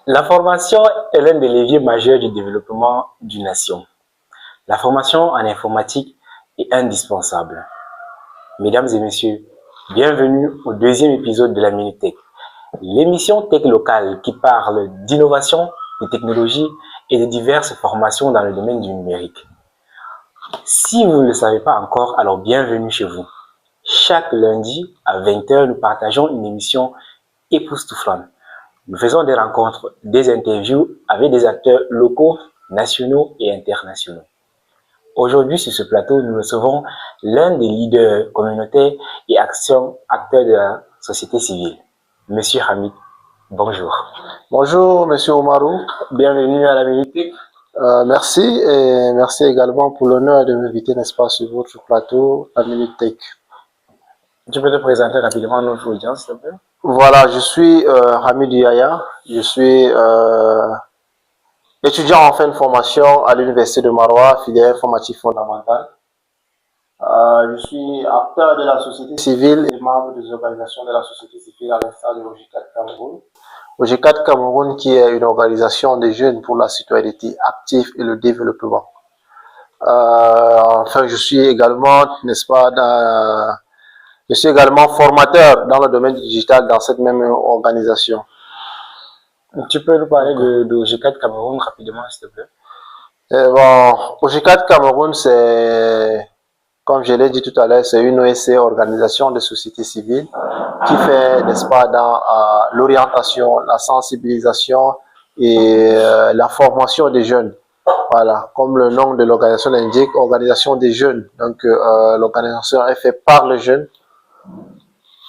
La formation est l'un des leviers majeurs du développement d'une nation. La formation en informatique est indispensable. Mesdames et messieurs, bienvenue au deuxième épisode de la Minute Tech, l'émission tech locale qui parle d'innovation, de technologie et de diverses formations dans le domaine du numérique. Si vous ne le savez pas encore, alors bienvenue chez vous. Chaque lundi à 20h, nous partageons une émission époustouflante. Nous faisons des rencontres, des interviews avec des acteurs locaux, nationaux et internationaux. Aujourd'hui, sur ce plateau, nous recevons l'un des leaders communautaires et acteurs de la société civile, Monsieur Hamid. Bonjour. Bonjour, Monsieur Omarou. Bienvenue à la Minute Tech. Merci et merci également pour l'honneur de m'inviter, n'est-ce pas, sur votre plateau, la Minute Tech. Tu peux te présenter rapidement à notre audience, s'il te plaît? Voilà, je suis Hamid Yaya. Je suis étudiant en fin de formation à l'Université de Maroua, filière informatique fondamentale. Je suis acteur de la société civile et membre des organisations de la société civile à l'instar de OG4 Cameroun. OG4 Cameroun qui est une organisation des jeunes pour la citoyenneté active et le développement. Enfin, je suis également, n'est-ce pas, je suis également formateur dans le domaine digital dans cette même organisation. Tu peux nous parler de OG4 Cameroun rapidement, s'il te plaît? Bon, OG4 Cameroun, c'est, comme je l'ai dit tout à l'heure, c'est une OSC, organisation de société civile, qui fait, n'est-ce pas, dans l'orientation, la sensibilisation et la formation des jeunes. Voilà, comme le nom de l'organisation l'indique, organisation des jeunes. Donc, l'organisation est faite par les jeunes,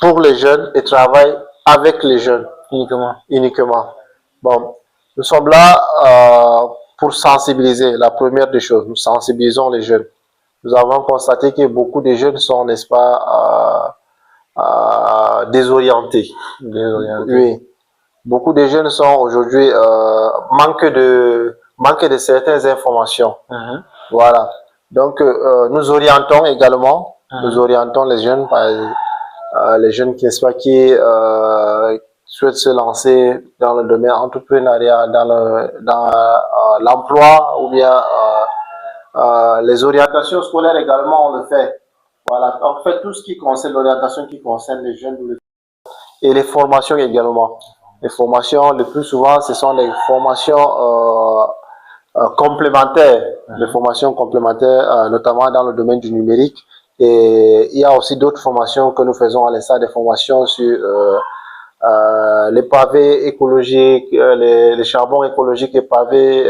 pour les jeunes et travaille avec les jeunes. Uniquement. Bon, nous sommes là pour sensibiliser. La première des choses, nous sensibilisons les jeunes. Nous avons constaté que beaucoup de jeunes sont, n'est-ce pas, désorientés. Oui. Beaucoup de jeunes sont aujourd'hui manquent de certaines informations. Voilà. Donc, nous orientons également, nous orientons les jeunes, les jeunes qui, n'est-ce pas, qui souhaitent se lancer dans le domaine entrepreneuriat, dans l'emploi ou bien les orientations scolaires également, on le fait. Voilà, on fait tout ce qui concerne l'orientation qui concerne les jeunes et les formations également. Les formations, le plus souvent, ce sont des formations complémentaires, des formations complémentaires, notamment dans le domaine du numérique. Et il y a aussi d'autres formations que nous faisons à l'instar des formations sur les pavés écologiques, les charbons écologiques et pavés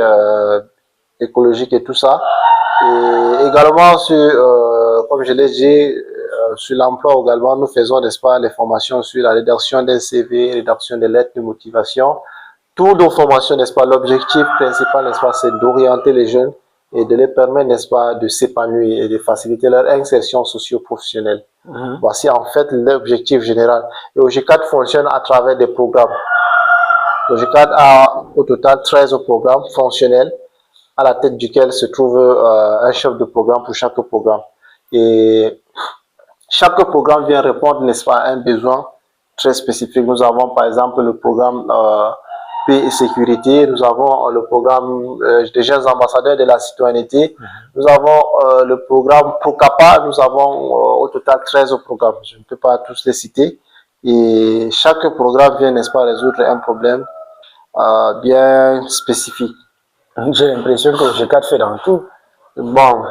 écologiques et tout ça. Et également sur, comme je l'ai dit, sur l'emploi également, nous faisons, n'est-ce pas, les formations sur la rédaction d'un CV, rédaction des lettres de motivation. Toutes nos formations, n'est-ce pas, l'objectif principal, n'est-ce pas, c'est d'orienter les jeunes et de les permettre, n'est-ce pas, de s'épanouir et de faciliter leur insertion socio-professionnelle. Voici en fait l'objectif général. Et OG4 fonctionne à travers des programmes. OG4 a au total 13 programmes fonctionnels, à la tête duquel se trouve un chef de programme pour chaque programme. Et chaque programme vient répondre, n'est-ce pas, à un besoin très spécifique. Nous avons par exemple le programme paix et sécurité, nous avons le programme des jeunes ambassadeurs de la citoyenneté, nous avons le programme Procapa, nous avons au total 13 programmes. Je ne peux pas tous les citer. Et chaque programme vient, n'est-ce pas, résoudre un problème bien spécifique. J'ai l'impression que OG4 fait dans tout. Bon,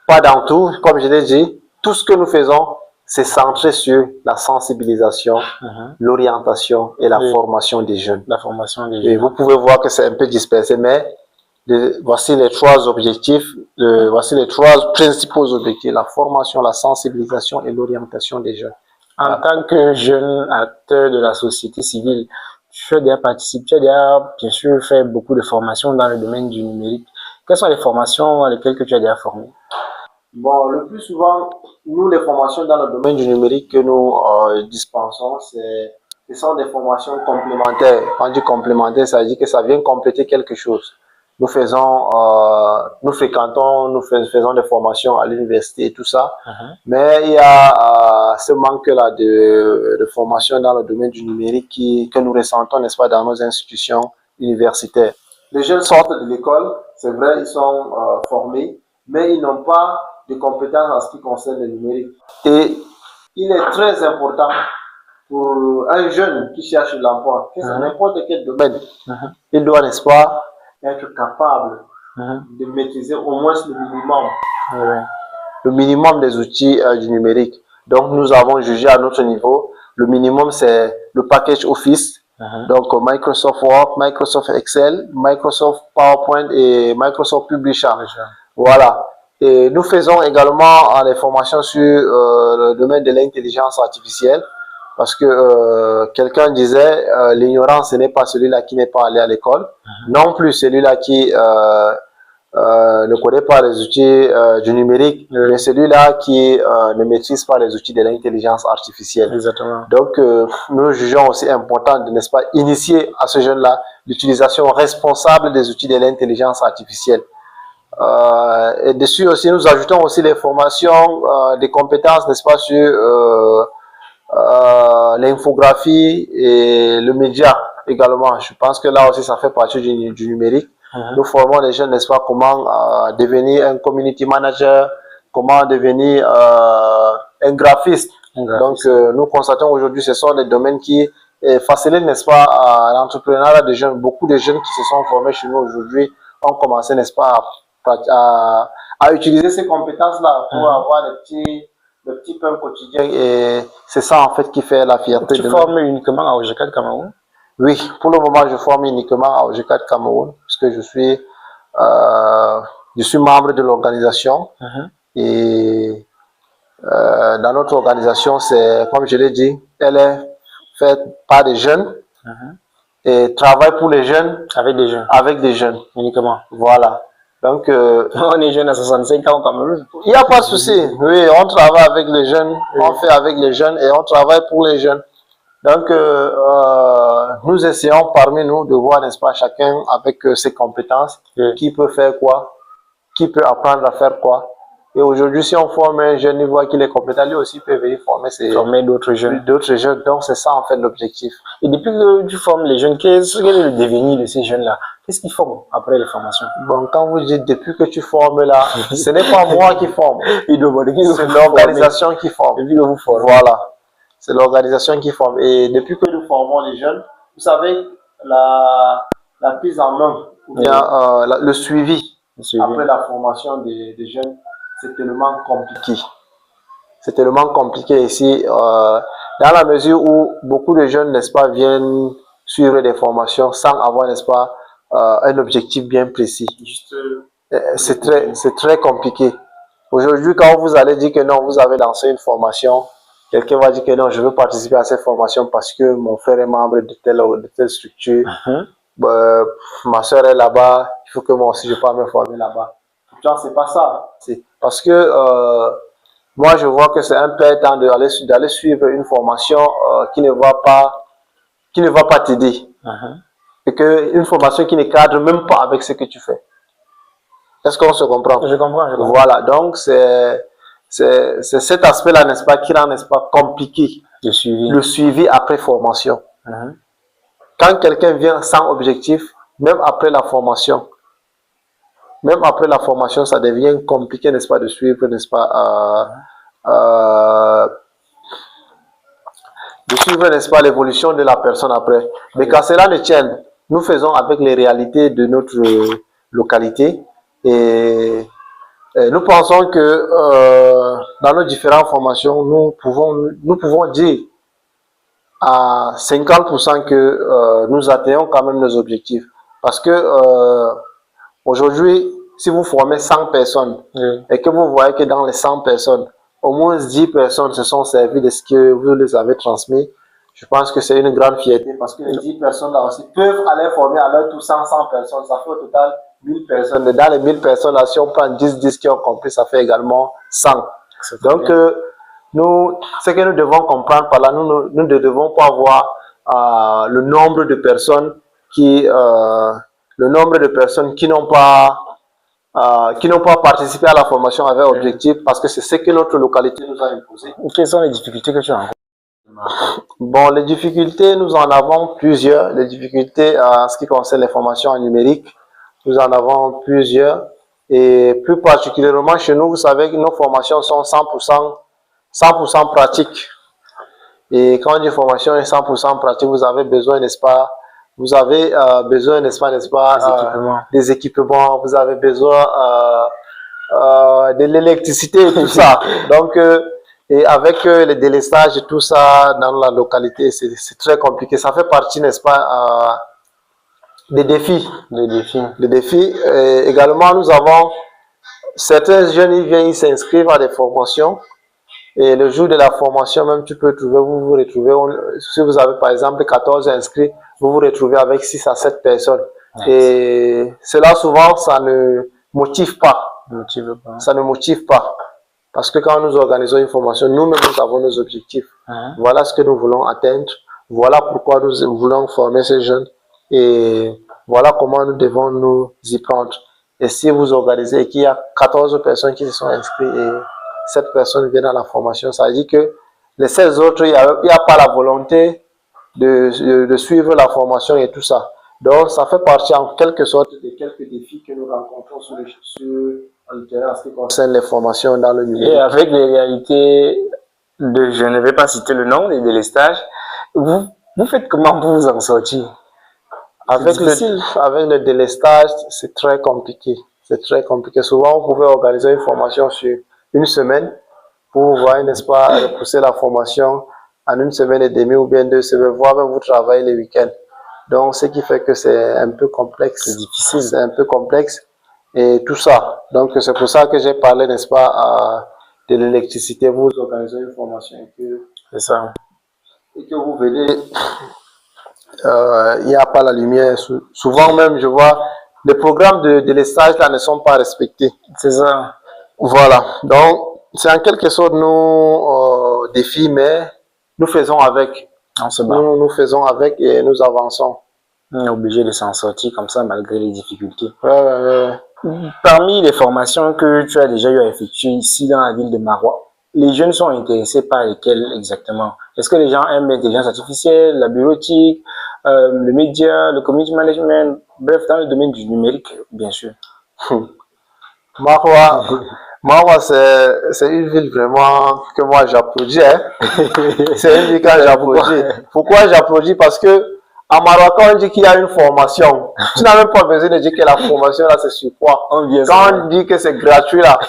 pas dans tout, comme je l'ai dit, tout ce que nous faisons, c'est centré sur la sensibilisation, l'orientation et la formation des jeunes. La formation des jeunes. Et vous pouvez voir que c'est un peu dispersé, mais voici les trois objectifs, voici les trois principaux objectifs, la formation, la sensibilisation et l'orientation des jeunes. En tant que jeune acteur de la société civile, tu as déjà participé, tu as déjà, bien sûr, fait beaucoup de formations dans le domaine du numérique. Quelles sont les formations à lesquelles tu as déjà formé? Bon, le plus souvent, nous, les formations dans le domaine du numérique que nous dispensons, ce sont des formations complémentaires. Quand on dit complémentaire, ça veut dire que ça vient compléter quelque chose. Nous faisons, nous fréquentons, nous faisons des formations à l'université et tout ça. Mais il y a ce manque-là de formation dans le domaine du numérique que nous ressentons, n'est-ce pas, dans nos institutions universitaire. Les jeunes sortent de l'école, c'est vrai, ils sont formés, mais ils n'ont pas de compétences en ce qui concerne le numérique. Et il est très important pour un jeune qui cherche l'emploi, que c'est n'importe quel domaine, il doit, n'est-ce pas, être capable de maîtriser au moins le minimum des outils du numérique. Donc, nous avons jugé à notre niveau, le minimum, c'est le package Office, donc Microsoft Word, Microsoft Excel, Microsoft PowerPoint et Microsoft Publisher. Voilà. Et nous faisons également des formations sur le domaine de l'intelligence artificielle, parce que quelqu'un disait l'ignorance, ce n'est pas celui-là qui n'est pas allé à l'école, non plus celui-là qui ne connaît pas les outils du numérique, mais celui-là qui ne maîtrise pas les outils de l'intelligence artificielle. Exactement. Donc, nous jugeons aussi important de, n'est-ce pas, initier à ce jeune-là l'utilisation responsable des outils de l'intelligence artificielle. Et dessus aussi, nous ajoutons aussi les formations, des compétences, n'est-ce pas, sur l'infographie et le média également. Je pense que là aussi, ça fait partie du numérique. Nous formons les jeunes, n'est-ce pas, comment devenir un community manager, comment devenir un graphiste. Donc, nous constatons aujourd'hui, ce sont des domaines qui facilitent, n'est-ce pas, l'entrepreneuriat des jeunes. Beaucoup de jeunes qui se sont formés chez nous aujourd'hui ont commencé, n'est-ce pas, à utiliser ces compétences-là pour avoir des petits pains quotidiens. Et c'est ça, en fait, qui fait la fierté. Tu formes uniquement à OG4 Cameroun? Oui, pour le moment, je forme uniquement à OG4 Cameroun, parce que je suis membre de l'organisation. Et dans notre organisation, c'est, comme je l'ai dit, elle est faite par des jeunes et travaille pour les jeunes. Avec des jeunes? Avec des jeunes. Uniquement. Voilà. Donc, on est jeunes à 65 ans au Cameroun. Il n'y a pas de souci. Oui, on travaille avec les jeunes, on fait avec les jeunes et on travaille pour les jeunes. Donc, nous essayons parmi nous de voir, n'est-ce pas, chacun avec ses compétences, qui peut faire quoi, qui peut apprendre à faire quoi. Et aujourd'hui, si on forme un jeune, il voit qu'il est compétent, lui aussi peut venir former d'autres jeunes. Donc, c'est ça en fait l'objectif. Et depuis que tu formes les jeunes, quel est le devenir de ces jeunes-là? Qu'est-ce qu'ils font après les formations? Bon, quand vous dites depuis que tu formes là, ce n'est pas moi qui forme. C'est l'organisation qui forme. Depuis que vous formez. Voilà. C'est l'organisation qui forme. Et depuis que nous formons les jeunes, vous savez, la prise en main, ou bien le suivi après la formation des jeunes, c'est tellement compliqué. C'est tellement compliqué ici, dans la mesure où beaucoup de jeunes, n'est-ce pas, viennent suivre des formations sans avoir, n'est-ce pas, un objectif bien précis. C'est très compliqué. Aujourd'hui, quand vous allez dire que non, vous avez lancé une formation, quelqu'un va dire que non, je veux participer à cette formation parce que mon frère est membre de telle structure. Ma soeur est là-bas, il faut que moi aussi je puisse me former là-bas. Pourtant, c'est pas ça. C'est parce que moi, je vois que c'est un peu temps d'aller suivre une formation qui ne va pas t'aider. Et une formation qui ne cadre même pas avec ce que tu fais. Est-ce qu'on se comprend? Je comprends. Voilà, donc c'est cet aspect-là, n'est-ce pas, qui rend, n'est-ce pas, compliqué le suivi après formation. Quand quelqu'un vient sans objectif, même après la formation, ça devient compliqué, n'est-ce pas, de suivre, n'est-ce pas, n'est-ce pas, l'évolution de la personne après. Mais quand cela ne tienne, nous faisons avec les réalités de notre localité et nous pensons que dans nos différentes formations, nous pouvons dire à 50% que nous atteignons quand même nos objectifs. Parce que aujourd'hui, si vous formez 100 personnes et que vous voyez que dans les 100 personnes, au moins 10 personnes se sont servies de ce que vous les avez transmis, je pense que c'est une grande fierté parce que les 10 personnes là aussi peuvent aller former à leur tour 100 personnes. Ça fait au total 1000 personnes. Et dans les 1000 personnes là, si on prend 10 qui ont compris, ça fait également 100. Donc, nous, ce que nous devons comprendre par là, nous ne devons pas voir le nombre de personnes qui n'ont pas participé à la formation avec objectif, parce que c'est ce que notre localité nous a imposé. Quelles sont les difficultés que tu rencontres? Bon, les difficultés, nous en avons plusieurs. Les difficultés en ce qui concerne les formations en numérique, nous en avons plusieurs. Et plus particulièrement chez nous, vous savez que nos formations sont 100% pratiques. Et quand on dit formation est 100% pratique, vous avez besoin, n'est-ce pas, vous avez besoin, n'est-ce pas, des équipements, vous avez besoin de l'électricité et tout ça. Donc, et avec les délestages et tout ça dans la localité, c'est très compliqué. Ça fait partie, n'est-ce pas, des défis. Des défis. Et également, nous avons certains jeunes, ils viennent, ils s'inscrivent à des formations. Et le jour de la formation, même tu peux trouver, vous retrouvez, si vous avez par exemple 14 inscrits, vous vous retrouvez avec 6 à 7 personnes. Nice. Et cela souvent, ça ne motive pas. Ça ne motive pas. Parce que quand nous organisons une formation, nous-mêmes, nous avons nos objectifs. Voilà ce que nous voulons atteindre. Voilà pourquoi nous voulons former ces jeunes. Et voilà comment nous devons nous y prendre. Et si vous organisez et qu'il y a 14 personnes qui se sont inscrites et 7 personnes viennent à la formation, ça veut dire que les 16 autres, il n'y a pas la volonté de suivre la formation et tout ça. Donc, ça fait partie en quelque sorte de quelques défis que nous rencontrons sur le terrain en ce qui concerne les formations dans le numérique. Et avec les réalités de, je ne vais pas citer le nom, des délestages, vous faites comment pour vous en sortir? Avec le délestage, c'est très compliqué. C'est très compliqué. Souvent, vous pouvez organiser une formation sur une semaine pour voir, n'est-ce pas, repousser la formation en 1 semaine et demie ou bien 2 semaines, voire même vous travaillez les week-ends. Donc, ce qui fait que c'est un peu complexe. C'est difficile. C'est un peu complexe. Et tout ça. Donc, c'est pour ça que j'ai parlé, n'est-ce pas, de l'électricité. Vous organisez une formation et que vous venez, il n'y a pas la lumière. Souvent même, je vois, les programmes de délestage là ne sont pas respectés. C'est ça. Voilà. Donc, c'est en quelque sorte nos défis, mais nous faisons avec. Nous faisons avec et nous avançons. On est obligé de s'en sortir comme ça malgré les difficultés. Ouais. Parmi les formations que tu as déjà eu à effectuer ici dans la ville de Marois, les jeunes sont intéressés par lesquelles exactement? Est-ce que les gens aiment l'intelligence artificielle, la bureautique, le média, le community management, bref, dans le domaine du numérique, bien sûr? Marois, c'est une ville vraiment que moi j'applaudis. C'est une ville que j'applaudis. Pourquoi j'applaudis? Parce que à Marois, quand on dit qu'il y a une formation, tu n'as même pas besoin de dire que la formation là c'est sur quoi. Quand on dit que c'est gratuit là,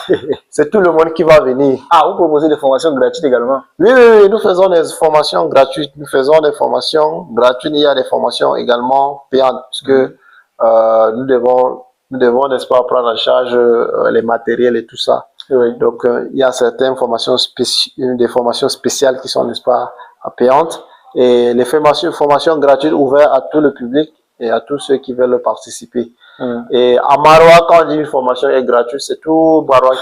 c'est tout le monde qui va venir. Ah, vous proposez des formations gratuites également? Oui, nous faisons des formations gratuites. Nous faisons des formations gratuites. Il y a des formations également payantes, puisque nous devons, n'est-ce pas, prendre en charge les matériels et tout ça. Oui. Donc, il y a certaines formations des formations spéciales qui sont, n'est-ce pas, payantes. Et les formations gratuites ouvertes à tout le public et à tous ceux qui veulent participer. Et à Marois, quand on dit une formation est gratuite, c'est tout Marois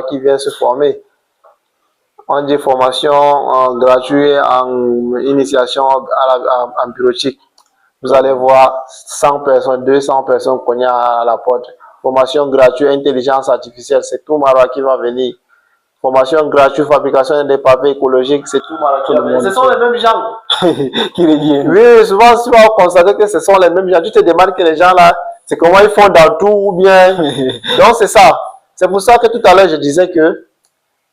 qui vient se former. On dit formation gratuite en initiation en bureautique. Vous allez voir 100 personnes, 200 personnes cognées à la porte. Formation gratuite, intelligence artificielle, c'est tout Marois qui va venir. Formation gratuite, fabrication des papiers écologiques, c'est tout Marois qui va venir. Ce sont les mêmes gens qui reviennent. Oui, souvent, tu vas constater que ce sont les mêmes gens. Tu te demandes que les gens là, c'est comment ils font dans tout ou bien. Donc, c'est ça. C'est pour ça que tout à l'heure, je disais que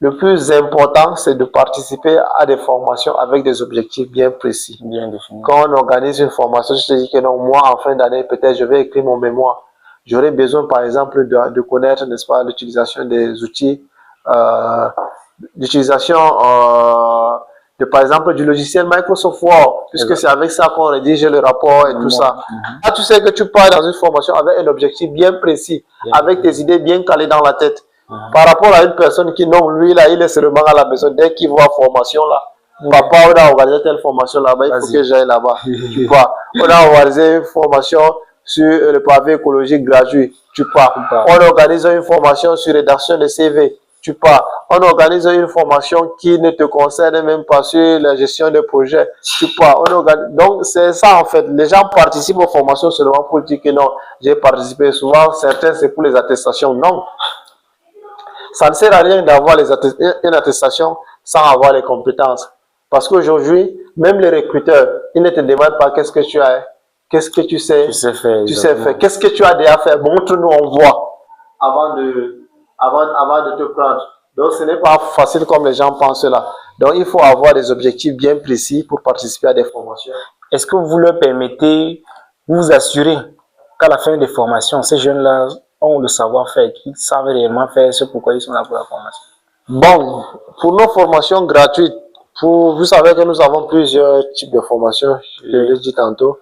le plus important, c'est de participer à des formations avec des objectifs bien précis. Bien définis. Quand on organise une formation, je te dis que non, moi, en fin d'année, peut-être, je vais écrire mon mémoire. J'aurais besoin, par exemple, de connaître, n'est-ce pas, l'utilisation des outils, l'utilisation par exemple, du logiciel Microsoft Word, puisque c'est avec ça qu'on rédige le rapport et tout ça. Là, tu sais que tu pars dans une formation avec un objectif bien précis, avec tes idées bien calées dans la tête. Par rapport à une personne qui, non, lui, là, il est seulement à la maison. Dès qu'il voit formation, là, papa, on a organisé telle formation là-bas, il faut que j'aille là-bas. Tu pars. On a organisé une formation sur le pavé écologique gratuit. Tu pars. On organise une formation sur rédaction de CV. Tu pars. On organise une formation qui ne te concerne même pas sur la gestion de projet. Tu pars. Donc, c'est ça en fait. Les gens participent aux formations seulement pour dire que non, j'ai participé. Souvent, certains, c'est pour les attestations. Non. Ça ne sert à rien d'avoir une attestation sans avoir les compétences. Parce qu'aujourd'hui, même les recruteurs, ils ne te demandent pas qu'est-ce que tu as, qu'est-ce que tu sais faire, qu'est-ce que tu as déjà fait, montre-nous, on voit, avant de te prendre. Donc, ce n'est pas facile comme les gens pensent là. Donc, il faut avoir des objectifs bien précis pour participer à des formations. Est-ce que vous leur permettez, vous assurez qu'à la fin des formations, ces jeunes-là ont le savoir-faire, qu'ils savent réellement faire ce pourquoi ils sont là pour la formation? Bon, pour nos formations gratuites, vous savez que nous avons plusieurs types de formations, je l'ai dit tantôt.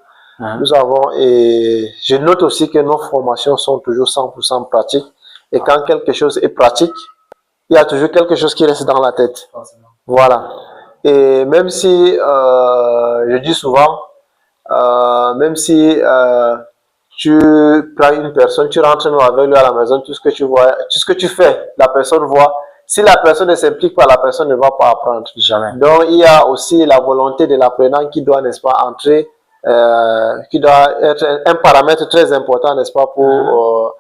Nous avons, et je note aussi que nos formations sont toujours 100% pratiques. Et quand quelque chose est pratique, il y a toujours quelque chose qui reste dans la tête. Voilà. Et même si, je dis souvent, même si tu prends une personne, tu rentres avec lui à la maison, tout ce que tu vois, tout ce que tu fais, la personne voit. Si la personne ne s'implique pas, la personne ne va pas apprendre. Jamais. Donc, il y a aussi la volonté de l'apprenant qui doit, n'est-ce pas, entrer, qui doit être un paramètre très important, n'est-ce pas, pour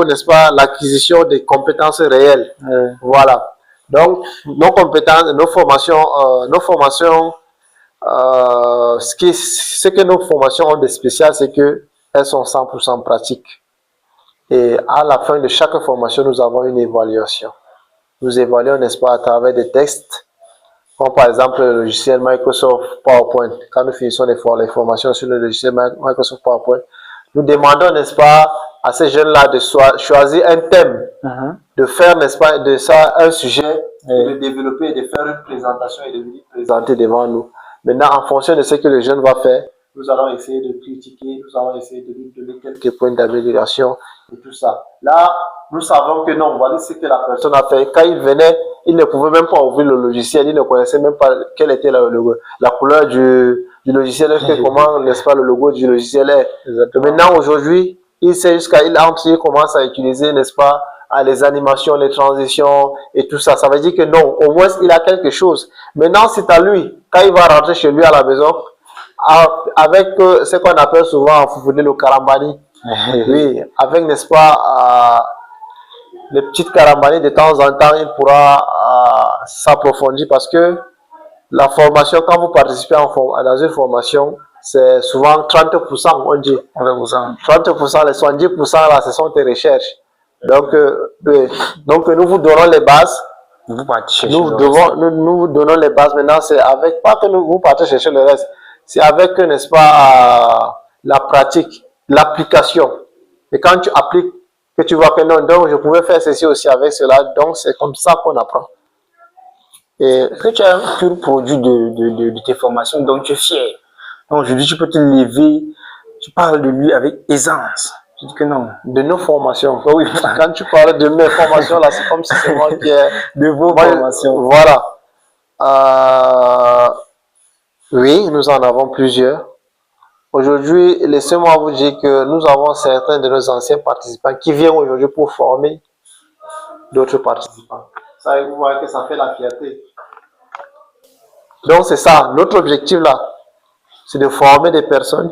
n'est-ce pas, l'acquisition des compétences réelles. Voilà. Donc, nos compétences, nos formations, ce que nos formations ont de spécial, c'est qu'elles sont 100% pratiques. Et à la fin de chaque formation, nous avons une évaluation. Nous évaluons, n'est-ce pas, à travers des textes, comme par exemple le logiciel Microsoft PowerPoint. Quand nous finissons les formations sur le logiciel Microsoft PowerPoint, nous demandons, n'est-ce pas, à ces jeunes-là de choisir un thème, de faire, n'est-ce pas, de ça un sujet, de le développer, de faire une présentation et de venir présenter devant nous. Maintenant, en fonction de ce que le jeune va faire, nous allons essayer de critiquer, nous allons essayer de lui donner quelques points d'amélioration et tout ça. Là, nous savons que non, voilà ce que la personne a fait. Quand il venait, il ne pouvait même pas ouvrir le logiciel, il ne connaissait même pas quelle était la couleur du logiciel, comment, n'est-ce pas, le logo du logiciel est. Maintenant, aujourd'hui, il sait jusqu'à, il entre, il commence à utiliser, n'est-ce pas, les animations, les transitions et tout ça. Ça veut dire que non, au moins il a quelque chose. Maintenant, c'est à lui, quand il va rentrer chez lui à la maison, avec ce qu'on appelle souvent en foufouné le karambani. Oui, avec, n'est-ce pas, les petites karambani, de temps en temps, il pourra s'approfondir parce que la formation, quand vous participez dans une formation, c'est souvent 30%, on dit. 30%, les 70% là, ce sont tes recherches. Donc, nous vous donnons les bases. Nous vous donnons les bases. Maintenant, c'est avec, pas que vous partez chercher le reste, c'est avec, n'est-ce pas, la pratique, l'application. Et quand tu appliques, que tu vois que non, donc je pouvais faire ceci aussi avec cela, donc c'est comme ça qu'on apprend. Et que tu as un pur produit de tes formations, donc tu es fier. Donc aujourd'hui, tu peux te lever, tu parles de lui avec aisance. Je dis que non. De nos formations. Oh oui, quand tu parles de mes formations, là, c'est comme si c'est moi qui ai... De vos formations. Voilà. Oui, nous en avons plusieurs. Aujourd'hui, laissez-moi vous dire que nous avons certains de nos anciens participants qui viennent aujourd'hui pour former d'autres participants. Ça, vous voyez que ça fait la fierté. Donc, c'est ça. Notre objectif, là, c'est de former des personnes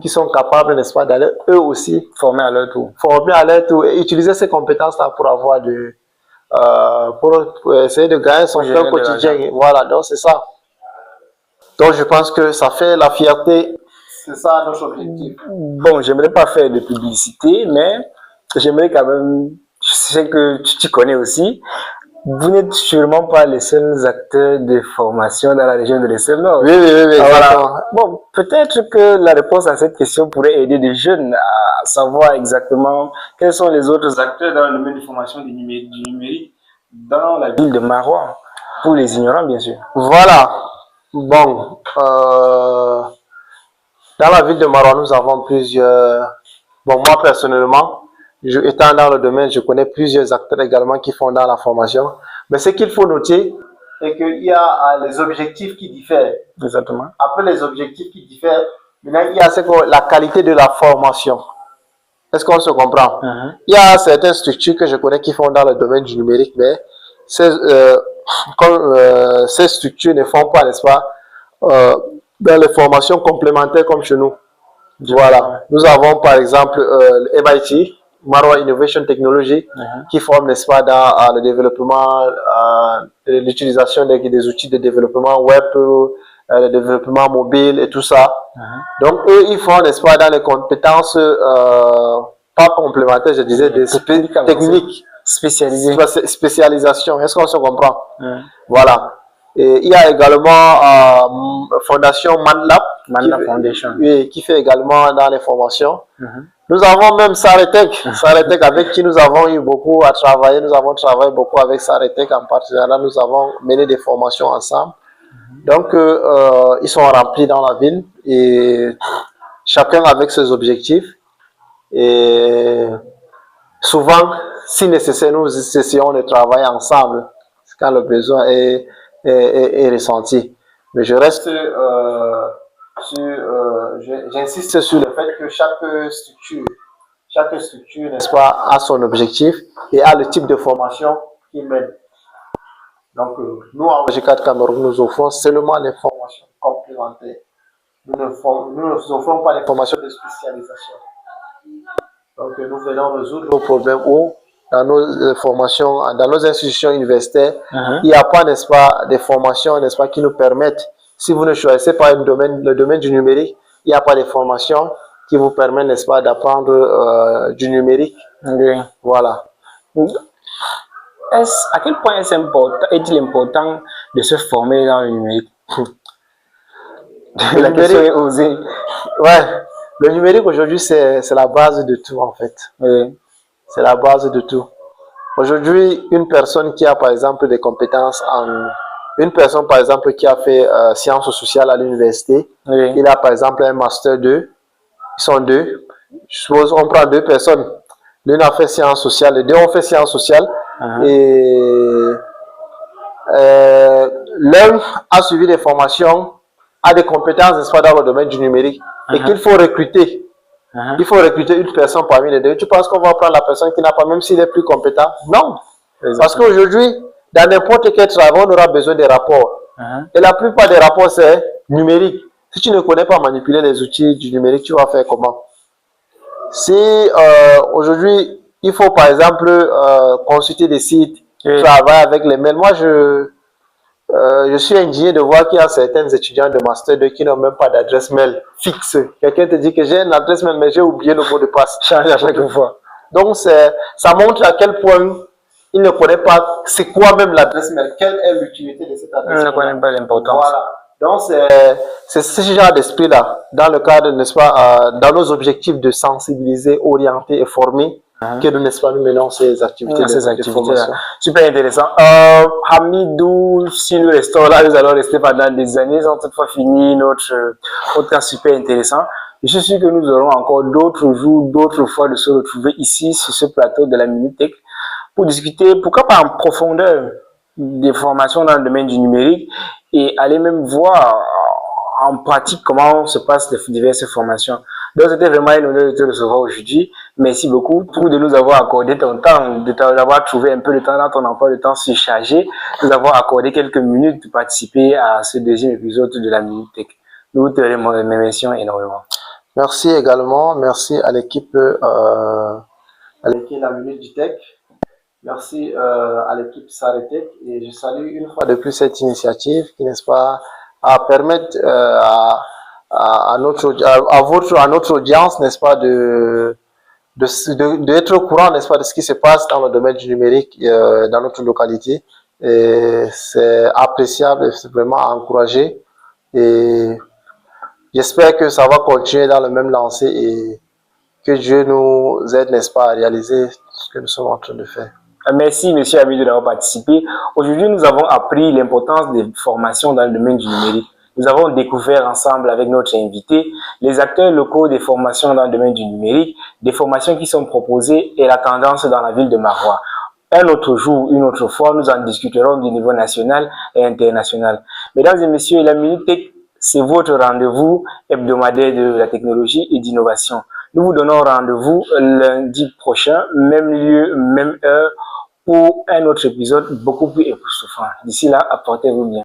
qui sont capables, n'est-ce pas, d'aller eux aussi former à leur tour. Former à leur tour et utiliser ces compétences-là pour avoir pour essayer de gagner son pain quotidien. Voilà, donc c'est ça. Donc, je pense que ça fait la fierté. C'est ça notre objectif. Bon, j'aimerais pas faire de publicité, mais j'aimerais quand même, je sais que tu connais aussi, vous n'êtes sûrement pas les seuls acteurs de formation dans la région de l'Essem, non? Oui, voilà. Bon, peut-être que la réponse à cette question pourrait aider des jeunes à savoir exactement quels sont les autres acteurs dans le domaine de formation du numérique dans la ville de Marois, pour les ignorants, bien sûr. Voilà. Bon, dans la ville de Marois, nous avons plusieurs... Bon, moi, personnellement, étant dans le domaine, je connais plusieurs acteurs également qui font dans la formation. Mais ce qu'il faut noter, c'est qu'il y a les objectifs qui diffèrent. Exactement. Après les objectifs qui diffèrent, maintenant, il y a la qualité de la formation. Est-ce qu'on se comprend? Il y a certaines structures que je connais qui font dans le domaine du numérique, mais ces structures ne font pas, n'est-ce pas, dans les formations complémentaires comme chez nous. Voilà. Nous avons par exemple MIT, Marwa Innovation Technology, qui forme, n'est-ce pas, dans le développement, l'utilisation des outils de développement web, le développement mobile et tout ça. Donc, eux, ils font, n'est-ce pas, dans les compétences, pas complémentaires, je disais, des techniques spécialisées. Spécialisation, est-ce qu'on se comprend? Voilà. Et il y a également Fondation Manlab Foundation. Qui fait également dans les formations. Nous avons même Saretech, avec qui nous avons eu beaucoup à travailler. Nous avons travaillé beaucoup avec Saretech en partenariat. Nous avons mené des formations ensemble. Donc, ils sont remplis dans la ville et chacun avec ses objectifs. Et souvent, si nécessaire, nous essayons de travailler ensemble quand le besoin est ressenti. Mais je reste j'insiste sur le fait que chaque structure, n'est-ce pas, a son objectif et a le type de formation qu'il mène. Donc, nous, en G4 Cameroun, nous offrons seulement les formations complémentaires. Nous ne offrons pas les formations de spécialisation. Donc, nous venons résoudre nos problèmes où, dans nos formations, dans nos institutions universitaires, il n'y a pas, n'est-ce pas, des formations, n'est-ce pas, qui nous permettent, si vous ne choisissez pas le domaine du numérique, il n'y a pas de formation qui vous permet, n'est-ce pas, d'apprendre du numérique. Voilà. À quel point est-il important de se former dans le numérique? La question est osée. Ouais. Le numérique aujourd'hui, c'est la base de tout, en fait. C'est la base de tout. Aujourd'hui, une personne qui a, par exemple, des compétences une personne, par exemple, qui a fait sciences sociales à l'université, il a, par exemple, un master 2, ils sont deux. Je suppose on prend deux personnes. L'une a fait sciences sociales, les deux ont fait sciences sociales. Et l'un a suivi des formations, a des compétences, n'est-ce pas, dans le domaine du numérique, et qu'il faut recruter. Il faut recruter une personne parmi les deux. Tu penses qu'on va prendre la personne qui n'a pas, même s'il est plus compétent? Non. Parce qu'aujourd'hui, dans n'importe quel travail, on aura besoin des rapports. Et la plupart des rapports, c'est numérique. Si tu ne connais pas manipuler les outils du numérique, tu vas faire comment? Si aujourd'hui, il faut par exemple consulter des sites, travailler avec les mails. Moi, je suis indigné de voir qu'il y a certains étudiants de Master 2 qui n'ont même pas d'adresse mail fixe. Quelqu'un te dit que j'ai une adresse mail, mais j'ai oublié le mot de passe. Change à chaque fois. Donc, ça montre à quel point il ne connaît pas c'est quoi même l'adresse mail. Quelle est l'utilité de cette adresse mail? Il ne connaît pas l'importance. Voilà. Donc, c'est ce genre d'esprit-là, dans le cadre, n'est-ce pas, dans nos objectifs de sensibiliser, orienter et former, que nous, n'est-ce pas, nous menons ces activités de formation. Super intéressant. Hamidou, si nous restons là, nous allons rester pendant des années, sans toutefois finir notre podcast super intéressant. Je suis sûr que nous aurons encore d'autres jours, d'autres fois de se retrouver ici, sur ce plateau de la Minute Tech, pour discuter, pourquoi pas en profondeur, des formations dans le domaine du numérique et aller même voir en pratique comment se passent les diverses formations. Donc, c'était vraiment un honneur de te recevoir aujourd'hui. Merci beaucoup pour de nous avoir accordé ton temps, d'avoir trouvé un peu de temps dans ton emploi de temps surchargé, de nous avoir accordé quelques minutes pour participer à ce deuxième épisode de la Minute Tech. Nous te remercions énormément. Merci également. Merci à l'équipe de la Minute du Tech. Merci à l'équipe Saretech et je salue une fois de plus cette initiative qui, n'est-ce pas, à permettre à notre audience, n'est-ce pas, d'être au courant, n'est-ce pas, de ce qui se passe dans le domaine du numérique dans notre localité. Et c'est appréciable, c'est vraiment encouragé. Et j'espère que ça va continuer dans le même lancé et que Dieu nous aide, n'est-ce pas, à réaliser ce que nous sommes en train de faire. Merci, monsieur Hamidou, d'avoir participé. Aujourd'hui, nous avons appris l'importance des formations dans le domaine du numérique. Nous avons découvert ensemble avec notre invité les acteurs locaux des formations dans le domaine du numérique, des formations qui sont proposées et la tendance dans la ville de Maroua. Un autre jour, une autre fois, nous en discuterons du niveau national et international. Mesdames et messieurs, la Minute Tech, c'est votre rendez-vous hebdomadaire de la technologie et d'innovation. Nous vous donnons rendez-vous lundi prochain, même lieu, même heure, pour un autre épisode beaucoup plus époustouflant. D'ici là, apportez-vous bien.